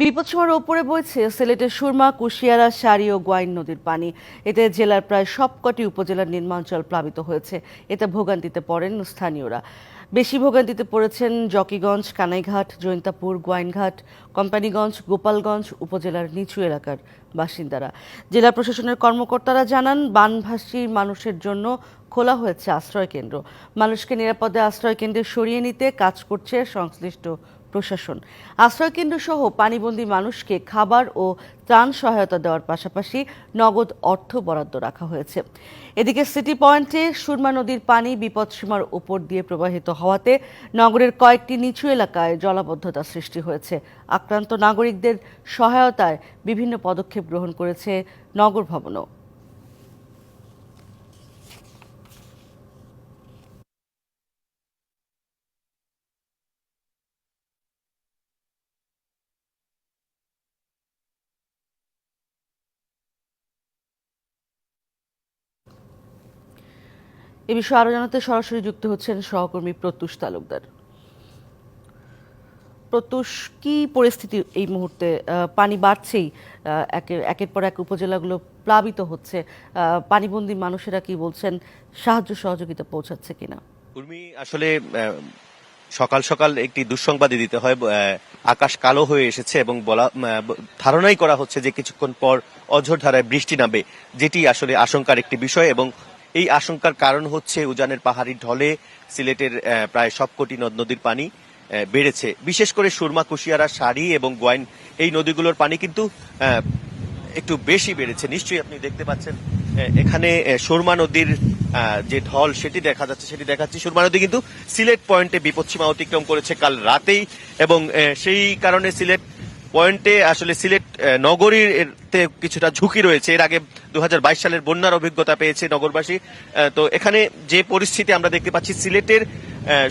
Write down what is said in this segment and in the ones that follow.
বিপদসীমার ওপরে বইছে সিলেটের সুরমা, কুশিয়ারা, শাড়ি ও গোয়াইন নদীর পানি। এতে জেলার প্রায় সবকটি উপজেলার নিম্নাঞ্চল প্লাবিত হয়েছে। এতে ভোগান্তিতে পড়েন স্থানীয়রা। বেশি ভোগান্তিতে পড়েছেন জকিগঞ্জ, কানাইঘাট, জৈন্তাপুর, গোয়াইনঘাট, কোম্পানিগঞ্জ, গোপালগঞ্জ উপজেলার নিচু এলাকার বাসিন্দারা। জেলা প্রশাসনের কর্মকর্তারা জানান, বানভাসী মানুষের জন্য খোলা হয়েছে আশ্রয় কেন্দ্র। মানুষকে নিরাপদে আশ্রয় কেন্দ্রে সরিয়ে নিতে কাজ করছে সংশ্লিষ্ট প্রশাসন। আশ্রয়কেন্দ্র সহ পানিবন্দী মানুষকে খাবার ও ত্রাণ সহায়তা দেওয়ার পাশাপাশি নগদ অর্থ বরাদ্দ রাখা হয়েছে। এদিকে সিটি পয়েন্টে সুরমা নদীর পানি বিপদসীমার উপর দিয়ে প্রবাহিত হওয়াতে নগরের কয়েকটি নিচু এলাকায় জলাবদ্ধতা সৃষ্টি হয়েছে। আক্রান্ত নাগরিকদের সহায়তায় বিভিন্ন পদক্ষেপ গ্রহণ করেছে নগর ভবনও। এ বিষয়ে আরো জানাতে সরাসরি যুক্ত হচ্ছেন সহকর্মী প্রত্যুষ তালুকদার। প্রত্যুষ, কি পরিস্থিতি এই মুহূর্তে? পানি বাড়ছেই, একের পর এক উপজেলাগুলো প্লাবিত হচ্ছে। পানিবন্দী মানুষেরা কি বলছেন? সাহায্য সহযোগিতা পৌঁছাচ্ছে কিনা? উর্মি, আসলে সকাল সকাল একটি দুঃসংবাদই দিতে হয়। আকাশ কালো হয়ে এসেছে এবং ধারণাই করা হচ্ছে যে কিছুক্ষণ পর অঝোর ধারায় বৃষ্টি নামবে, যেটি আসলে আশঙ্কার একটি বিষয়। এবং এই আশঙ্কার কারণ হচ্ছে উজানের পাহাড়ি ঢলে সিলেটের প্রায় সবকটি নদ নদীর পানি বেড়েছে। বিশেষ করে সুরমা, কুশিয়ারা, শাড়ি এবং গোয়াইন এই নদীগুলোর পানি কিন্তু একটু বেশি বেড়েছে। নিশ্চয়ই আপনি দেখতে পাচ্ছেন এখানে সুরমা নদীর যে ঢল সেটি দেখা যাচ্ছে, সেটি দেখাচ্ছি। সুরমা নদী কিন্তু সিলেট পয়েন্টে বিপদসীমা অতিক্রম করেছে কাল রাতেই, এবং সেই কারণে সিলেট পয়েন্টে আসলে সিলেট নগরীর কিছুটা ঝুঁকি রয়েছে। এর আগে 2022 সালের বন্যার অভিজ্ঞতা পেয়েছে নগরবাসী। তো এখানে যে পরিস্থিতি আমরা দেখতে পাচ্ছি, সিলেটের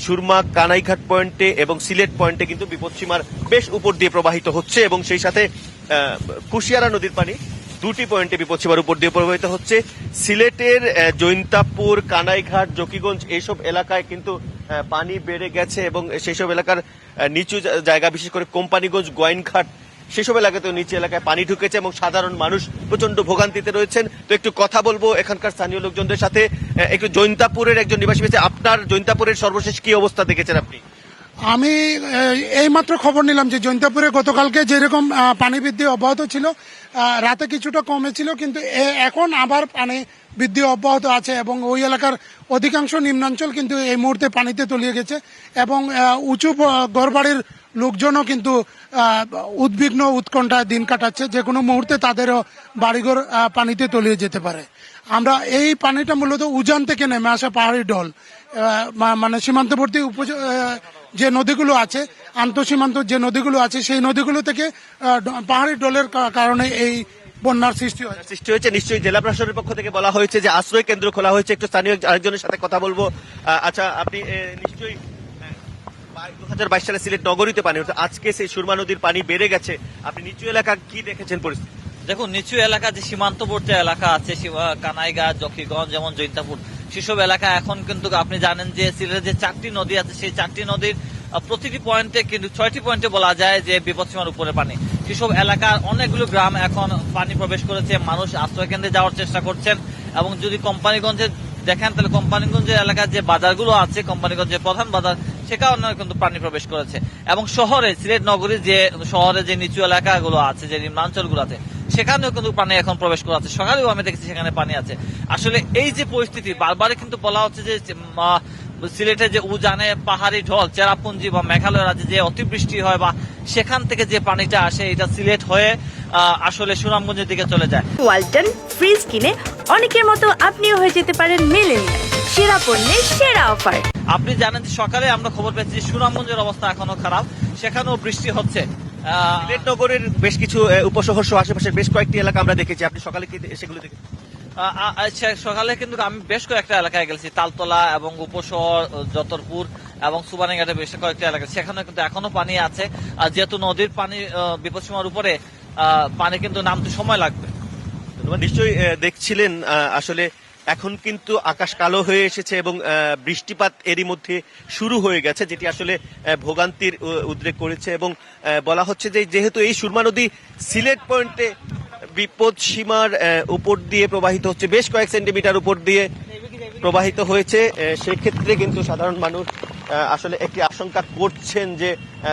সুরমা, কানাইঘাট পয়েন্টে এবং সিলেট পয়েন্টে কিন্তু বিপদসীমার বেশ উপর দিয়ে প্রবাহিত হচ্ছে, এবং সেই সাথে কুশিয়ারা নদীর পানি দুটি পয়েন্টে বিপদসীমার উপর দিয়ে প্রবাহিত হচ্ছে। সিলেটের জৈন্তাপুর, কানাইঘাট, জকিগঞ্জ এইসব এলাকায় কিন্তু পানি বেড়ে গেছে, এবং সেই সব এলাকার নিচু জায়গা, বিশেষ করে কোম্পানিগঞ্জ, গোয়াইনঘাট সেসব এলাকাতেও নিচু এলাকায় পানি ঢুকেছে এবং সাধারণ মানুষ প্রচন্ড ভোগান্তিতে রয়েছেন। তো একটু কথা বলবো এখানকার স্থানীয় লোকজনদের সাথে। একটু জৈন্তাপুরের একজন নিবাসী হয়েছে, আপনার জৈন্তাপুরের সর্বশেষ কি অবস্থা দেখেছেন আপনি? আমি এইমাত্র খবর নিলাম যে জৈন্তাপুরে গতকালকে যেরকম পানি বৃদ্ধি অব্যাহত ছিল, রাতে কিছুটা কমেছিল, কিন্তু এখন আবার পানি বৃদ্ধি অব্যাহত আছে এবং ওই এলাকার অধিকাংশ নিম্নাঞ্চল কিন্তু এই মুহূর্তে পানিতে তলিয়ে গেছে, এবং উঁচু ঘরবাড়ির লোকজনও কিন্তু উদ্বিগ্ন, উৎকণ্ঠায় দিন কাটাচ্ছে। যে কোনো মুহূর্তে তাদেরও বাড়িঘর পানিতে তলিয়ে যেতে পারে। আমরা এই পানিটা মূলত উজান থেকে নেমে আসা পাহাড়ি ঢল, মানে সীমান্তবর্তী যে নদীগুলো আছে, আন্তঃসীমান্ত যে নদীগুলো আছে, সেই নদীগুলো থেকে পাহাড়ি ঢলের কারণে এই বন্যার সৃষ্টি হয়েছে। নিশ্চয়ই জেলা প্রশাসনের পক্ষ থেকে বলা হয়েছে যে আশ্রয় কেন্দ্র খোলা হয়েছে। একটু স্থানীয় আরেকজনের সাথে কথা বলবো। আচ্ছা, আপনি নিশ্চয়ই 2022 সালে সিলেট নগরীতে পানি হচ্ছে, আজকে সেই সুরমা নদীর পানি বেড়ে গেছে। আপনি নিচু এলাকা কি দেখেছেন পরিস্থিতি? দেখুন, নিচু এলাকা যে সীমান্তবর্তী এলাকা আছে, কানাইঘাট, জকিগঞ্জ, যেমন জৈন্তাপুর, সেসব এলাকা এখন কিন্তু আপনি জানেন যে সিলেটের যে 4টি নদী আছে, সেই 4টি নদীর প্রতিটি পয়েন্টে কিন্তু 6টি পয়েন্টে বলা যায় যে বিপদসীমার উপরে পানি। সেসব এলাকার অনেকগুলো গ্রাম এখন পানি প্রবেশ করেছে, মানুষ আশ্রয় কেন্দ্রে যাওয়ার চেষ্টা করছেন। এবং যদি কোম্পানিগঞ্জে দেখেন, তাহলে কোম্পানিগঞ্জের এলাকার যে বাজারগুলো আছে, কোম্পানিগঞ্জের প্রধান বাজার, সেখানে কিন্তু পানি প্রবেশ করেছে। এবং শহরে, সিলেট নগরীর যে শহরে যে নিচু এলাকাগুলো আছে, যে নিম্নাঞ্চলগুলো আছে, সেখানেও কিন্তু পানি এখন প্রবেশ করাচ্ছে। সকালেও আমি দেখেছি সেখানে পানি আছে। আসলে এই যে পরিস্থিতি, বারবারই কিন্তু বলা হচ্ছে যে সিলেটের যে উজানে পাহাড়ি ঢল, চেরাপুঞ্জি বা মেঘালয় রাজ্যে যে অতিবৃষ্টি হয় বা সেখান থেকে যে পানিটা আসে, এটা সিলেট হয়ে আসলে সুনামগঞ্জের দিকে চলে যায়। ওয়ালটন ফ্রিজ কিনে অনেকের মতো আপনিও হয়ে যেতে পারেন মিলেনিয়াল। সেরা পণ্যের সেরা অফার। আপনি জানেন যে সকালে আমরা খবর পেয়েছি সুনামগঞ্জের অবস্থা এখনো খারাপ, সেখানেও বৃষ্টি হচ্ছে। সিলেট নগরের বেশ কিছু উপশহর সহ আশেপাশের বেশ কয়েকটি এলাকা আমরা দেখেছি। আপনি সকালে কি সেগুলো দেখেছেন? সকালে কিন্তু আমি বেশ কয়েকটা এলাকায় গেছি, তালতলা এবং উপশহর, যতরপুর এবং সুবানীঘাটে বেশ কয়েকটা এলাকা, সেখানে কিন্তু এখনো পানি আছে। যেহেতু নদীর পানি বিপদসীমার উপরে, পানি কিন্তু নামতে সময় লাগবে। নিশ্চয়ই দেখছিলেন আসলে এখন কিন্তু আকাশ কালো হয়ে এসেছে এবং বৃষ্টিপাত এরই মধ্যে শুরু হয়ে গেছে, যেটি আসলে ভোগান্তির উদ্রেক করেছে। এবং বলা হচ্ছে যে যেহেতু এই সুরমা নদী সিলেট পয়েন্টে বিপদ সীমার উপর দিয়ে প্রবাহিত হচ্ছে, বেশ কয়েক সেন্টিমিটার উপর দিয়ে প্রবাহিত হয়েছে, সেক্ষেত্রে কিন্তু সাধারণ মানুষ আসলে একটি আশঙ্কা করছেন যে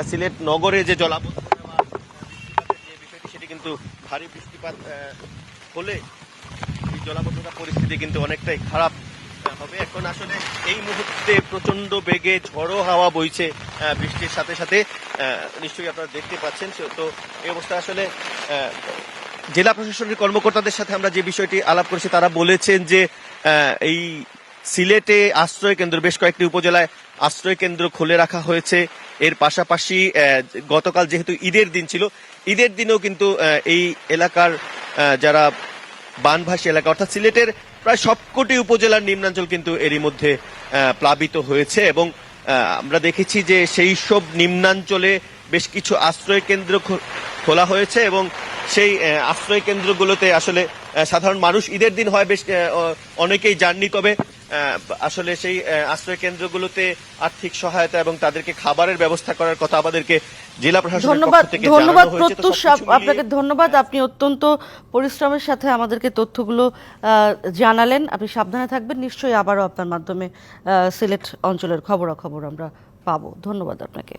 সিলেট নগরে যে জলাবদ্ধতা বা বৃষ্টিপাতের যে বিষয়টি, সেটি কিন্তু ভারী বৃষ্টিপাত হলে এই জলাবদ্ধতা পরিস্থিতি কিন্তু অনেকটাই খারাপ হবে। এখন আসলে এই মুহূর্তে প্রচন্ড বেগে ঝড়ো হাওয়া বইছে বৃষ্টির সাথে সাথে, নিশ্চয়ই আপনারা দেখতে পাচ্ছেন। তো এই অবস্থা আসলে জেলা প্রশাসনের কর্মকর্তাদের সাথে আমরা যে বিষয়টি আলাপ করেছি, তারা বলেছেন যে এই সিলেটে আশ্রয় কেন্দ্র, বেশ কয়েকটি উপজেলায় আশ্রয় কেন্দ্র খুলে রাখা হয়েছে। এর পাশাপাশি গতকাল যেহেতু ঈদের দিন ছিল, ঈদের দিনেও কিন্তু এই এলাকার যারা বানভাসী এলাকা, অর্থাৎ সিলেটের প্রায় সবকটি উপজেলার নিম্নাঞ্চল কিন্তু এরই মধ্যে প্লাবিত হয়েছে। এবং আমরা দেখেছি যে সেই সব নিম্নাঞ্চলে বেশ কিছু আশ্রয় কেন্দ্র খোলা হয়েছে এবং সেই আশ্রয় কেন্দ্রগুলোতে আসলে সাধারণ মানুষ ঈদের দিন হয় বেশ অনেকেই যাননি, তবে আসলে সেই আশ্রয় কেন্দ্রগুলোতে আর্থিক সহায়তা এবং তাদেরকে খাবারের ব্যবস্থা করার কথা আমাদেরকে জেলা প্রশাসনের পক্ষ থেকে ধন্যবাদ জানানো হয়েছে। তো প্রত্যুষ, সবকিছু মিলিয়ে আপনাকে ধন্যবাদ। আপনি অত্যন্ত পরিশ্রমের সাথে আমাদেরকে তথ্যগুলো জানালেন। আপনি সাবধানে থাকবেন, নিশ্চয়ই আবারও আপনার মাধ্যমে সিলেট অঞ্চলের খবরাখবর আমরা পাবো। ধন্যবাদ আপনাকে।